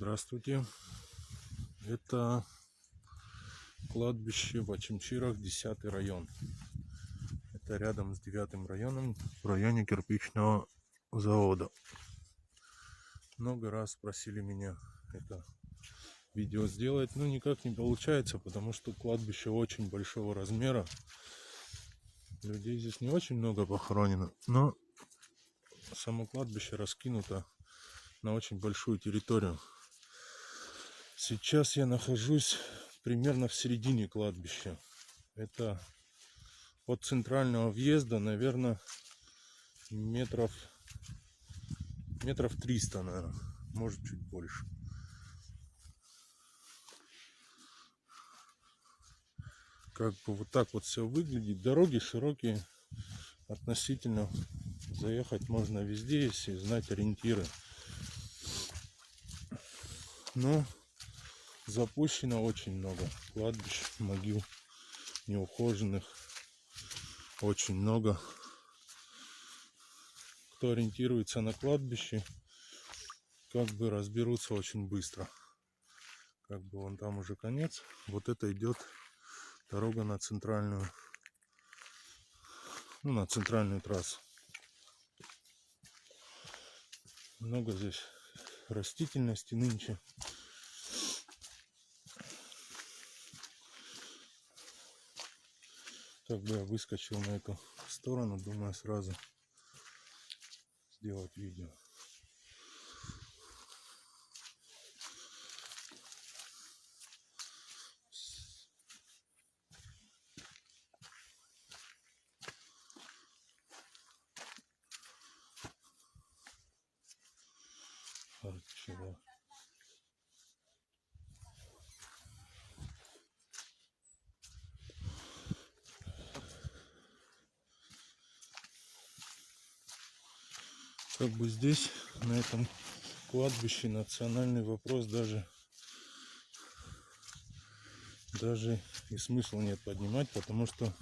Здравствуйте. Это кладбище в Очимчирах, 10 район. Это рядом с 9 районом, в районе кирпичного завода. Много раз просили меня это видео сделать, но никак не получается, потому что кладбище очень большого размера. Людей здесь не очень много похоронено, но само кладбище раскинуто на очень большую территорию. Сейчас я нахожусь примерно в середине кладбища. Это от центрального въезда, наверное, метров 300, наверное, может чуть больше. Как бы вот так вот все выглядит. Дороги широкие относительно. Заехать можно везде, если знать ориентиры. Но запущено очень много кладбищ, могил неухоженных. Очень много. Кто ориентируется на кладбище, как бы разберутся очень быстро. Как бы вон там уже конец. Вот это идет дорога на центральную, на центральную трассу. Много здесь растительности нынче. Как бы я выскочил на эту сторону, думаю сразу сделать видео. Вчера. Как бы здесь, на этом кладбище, национальный вопрос даже и смысла нет поднимать, потому что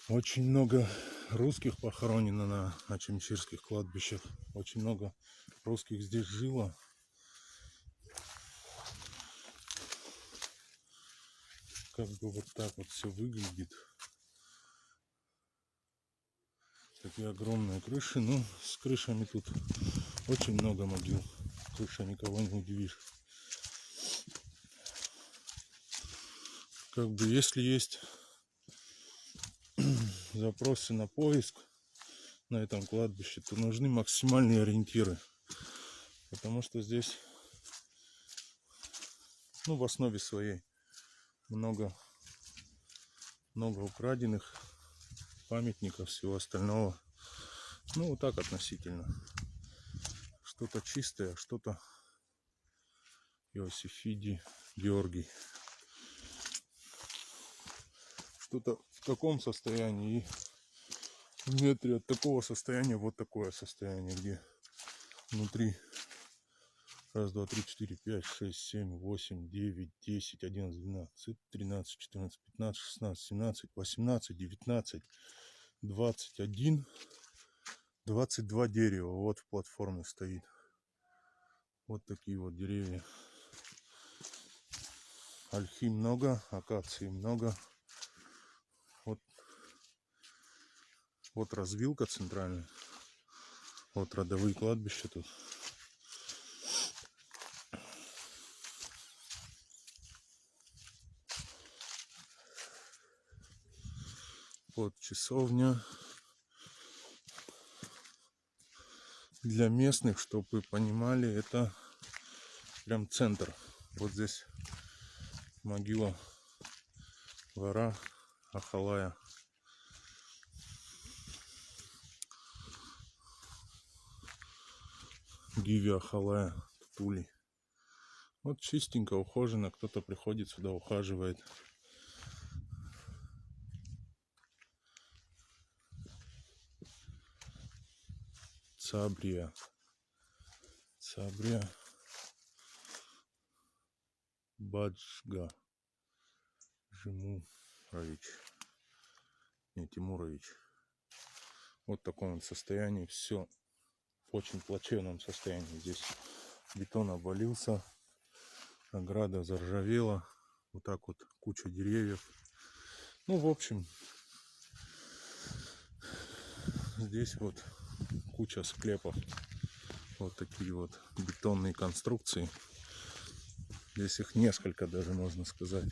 очень много русских похоронено на очимчирских кладбищах. Очень много русских здесь жило. Как бы вот так вот все выглядит. Такие огромные крыши. Ну, с крышами тут очень много могил. Крыша никого не удивишь. Как бы если есть запросы на поиск на этом кладбище, то нужны максимальные ориентиры. Потому что здесь, в основе своей много украденных памятников, всего остального. Вот так относительно. Что-то чистое, что-то Иосифидий, Георгий. Что-то в таком состоянии, и в метре от такого состояния вот такое состояние, где внутри 1, 2, 3, 4, 5, 6, 7, 8, 9, 10, 11, 12, 13, 14, 15, 16, 17, 18, 19, 21, 22 дерева. Вот в платформе стоит. Вот такие вот деревья. Ольхи много, акации много. Вот развилка центральная. Вот родовые кладбища тут. Вот часовня. Для местных, чтобы вы понимали, это прям центр. Вот здесь могила вора Ахалая. Гиви Ахалая Тули. Вот чистенько, ухоженно. Кто-то приходит сюда, ухаживает. Цабрия Баджга Жимурович. Не, Тимурович. Вот в таком состоянии. Все в очень плачевном состоянии. Здесь бетон обвалился, ограда заржавела, вот так вот куча деревьев. Ну, в общем, здесь вот куча склепов, вот такие вот бетонные конструкции. Здесь их несколько даже, можно сказать.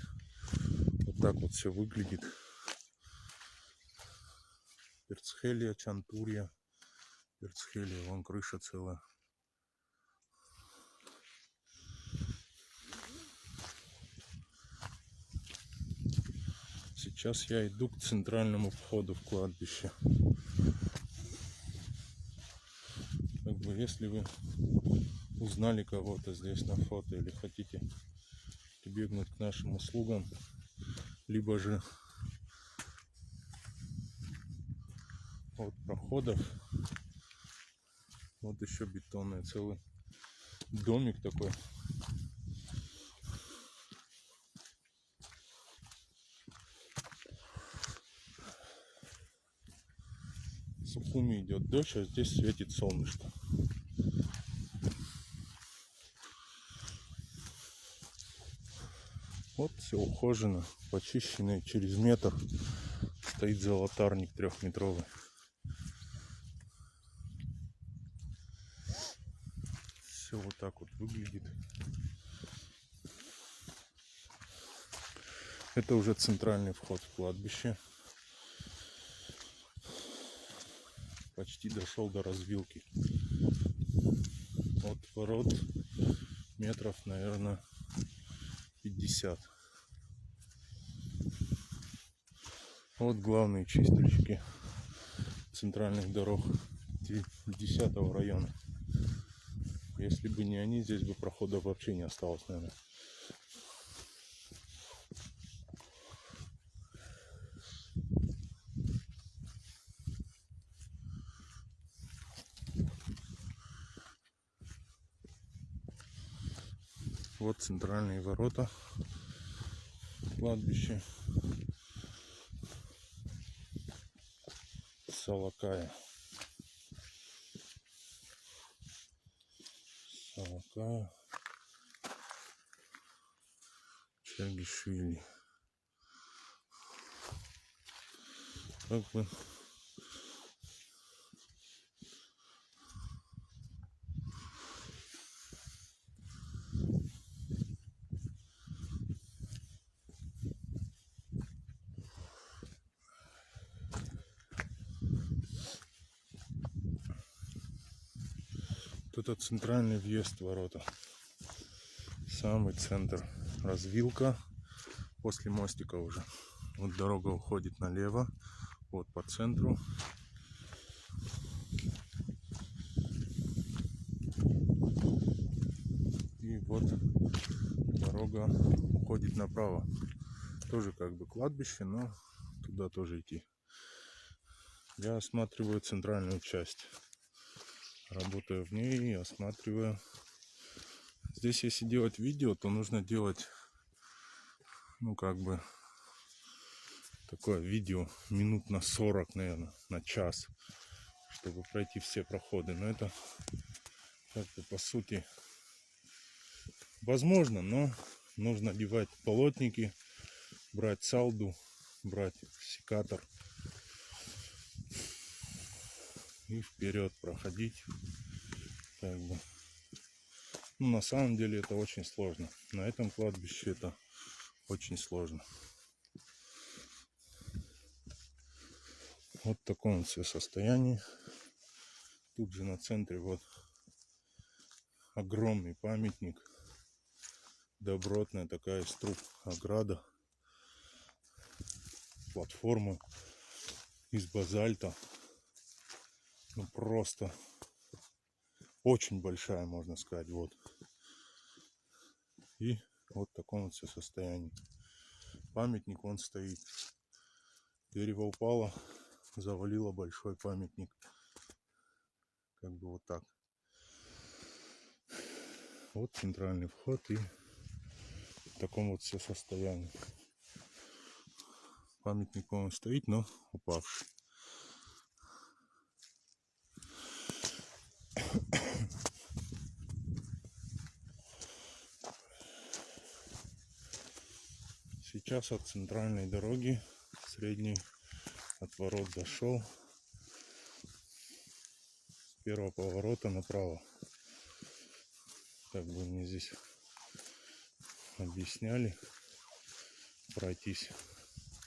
Вот так вот все выглядит. Перцхелия, Чантурья, Перцхелия, вон крыша целая. Сейчас я иду к центральному входу в кладбище. Как бы, если вы узнали кого-то здесь на фото или хотите прибегнуть к нашим услугам, либо же от проходов, вот еще бетонный целый домик такой. В Сухуми идет дождь, а здесь светит солнышко. Вот все ухожено, почищено, и через метр стоит золотарник 3-метровый. Все вот так вот выглядит. Это уже центральный вход в кладбище. Почти дошел до развилки. От ворот метров, наверное, 50. Вот главные чистильщики центральных дорог 10-го района. Если бы не они, здесь бы прохода вообще не осталось, наверное. Вот центральные ворота кладбища Салакая. Салакая Чагишвили. Как бы это центральный въезд в ворота. Самый центр. Развилка. После мостика уже. Вот дорога уходит налево. Вот по центру. И вот дорога уходит направо. Тоже как бы кладбище, но туда тоже идти. Я осматриваю центральную часть. Работаю в ней и осматриваю. Здесь, если делать видео, то нужно делать, ну, как бы, такое видео минут на 40, наверное, на час, чтобы пройти все проходы. Но это, как бы, по сути, возможно, но нужно одевать полотники, брать салду, брать секатор и вперед проходить. Как бы. Ну, на самом деле это очень сложно. На этом кладбище это очень сложно. Вот в таком все состоянии. Тут же на центре вот огромный памятник. Добротная такая из труб ограда. Платформа из базальта. Ну, просто очень большая, можно сказать. Вот. И вот в таком вот все состоянии. Памятник он стоит. Дерево упало, завалило большой памятник. Как бы вот так. Вот центральный вход и в таком вот все состоянии. Памятник он стоит, но упавший. сейчас от центральной дороги, средний, от ворот дошел. С первого поворота направо. Как бы мне здесь объясняли, пройтись,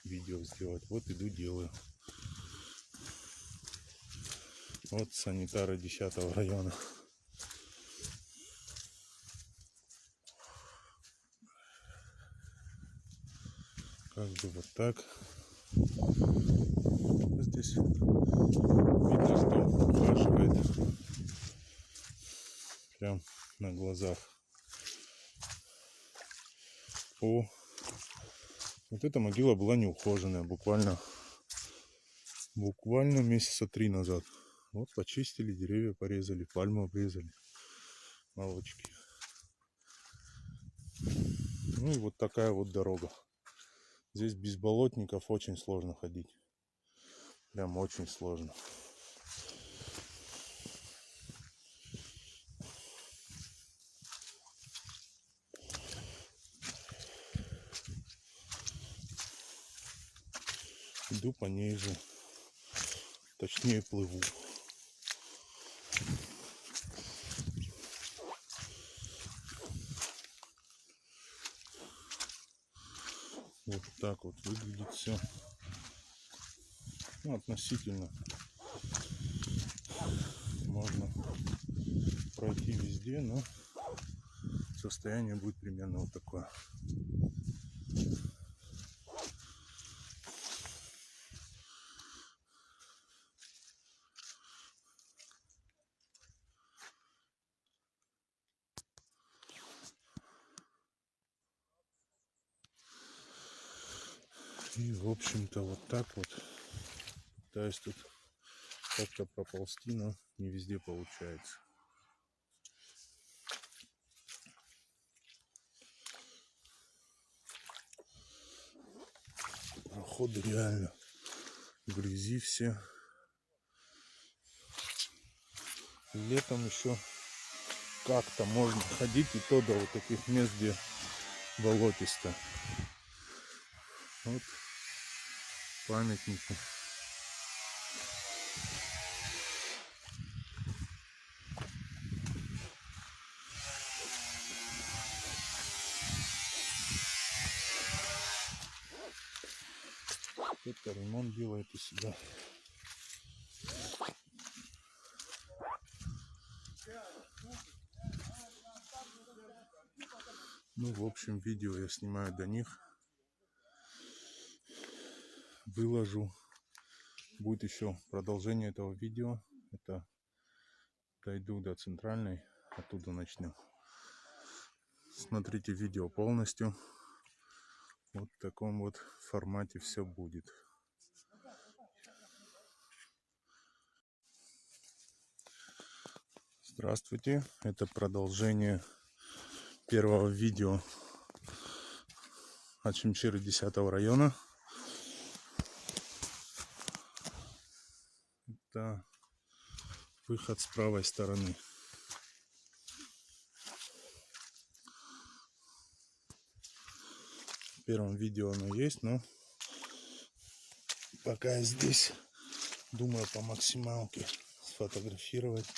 видео сделать. Вот иду, делаю. Вот санитары 10-го района. Как бы вот так. Здесь видно, что ухаживает прям на глазах. Вот эта могила была неухоженная, буквально месяца 3 назад. Вот почистили, деревья порезали, пальму обрезали, молочки. Ну и вот такая вот дорога. Здесь без болотников очень сложно ходить. Прям очень сложно. Иду по ней же. Точнее плыву. Вот так вот выглядит все. Ну, относительно. Можно пройти везде, но состояние будет примерно вот такое. И в общем-то вот так вот пытаюсь тут как-то проползти, но не везде получается. Проходы реально в грязи все. Летом еще как-то можно ходить, и то до вот таких мест, где болотисто. Вот памятники. Кто-то ремонт делает у себя. Ну, в общем, видео я снимаю до них. Выложу. Будет еще продолжение этого видео. Это дойду до центральной, оттуда начнем. Смотрите видео полностью. Вот в таком вот формате все будет. Здравствуйте. Это продолжение первого видео от Шимширы 10-го района. Это выход с правой стороны. В первом видео оно есть, но пока я здесь, думаю по максималке сфотографировать,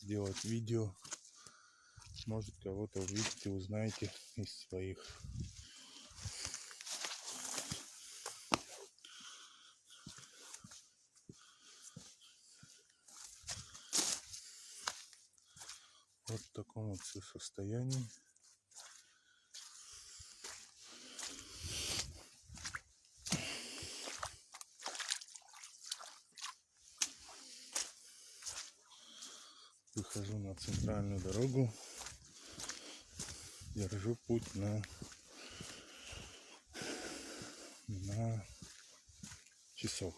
сделать видео. Может, кого-то увидите, узнаете из своих. Вот в таком вот все состоянии. Выхожу на центральную дорогу. Держу путь на часов.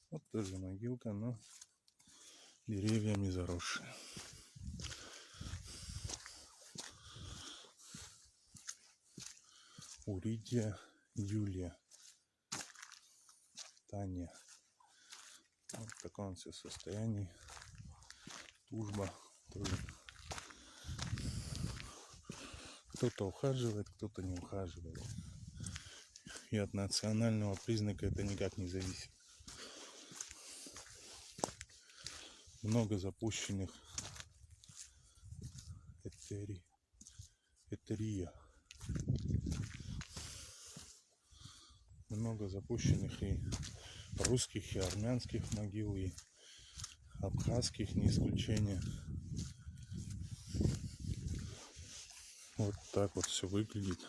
Вот тоже могилка, но деревьями заросшая. Уридия, Юлия, Таня. Вот в таком все состоянии. служба тоже. Кто-то ухаживает, кто-то не ухаживает. И от национального признака это никак не зависит. Много запущенных этерия. Много запущенных и русских, и армянских могил, и абхазских, не исключение. Вот так вот все выглядит.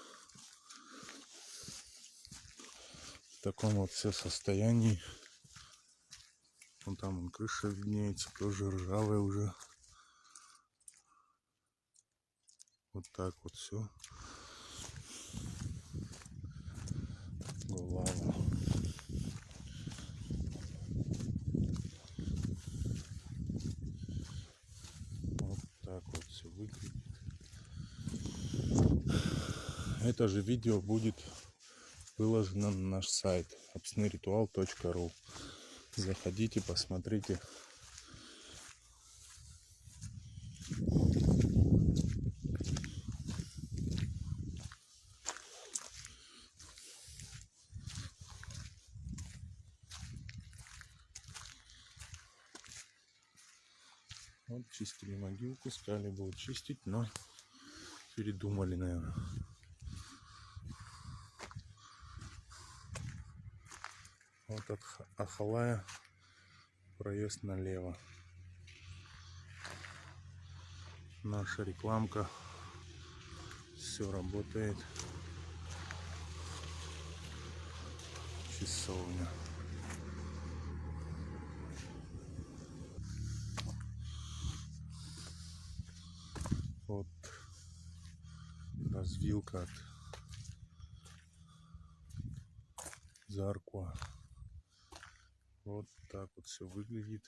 В таком вот все состоянии. Вон там вон крыша виднеется, тоже ржавая уже. Вот так вот все. Лава. Вот так вот все выглядит. Это же видео будет выложено на наш сайт absnyritual.ru. Заходите, посмотрите. Вот чистили могилку, сказали будут чистить, но передумали, наверное. Вот от Ахалая проезд налево. Наша рекламка. Все работает. Часовня. Вот развилка от Заркуа. Вот так вот все выглядит.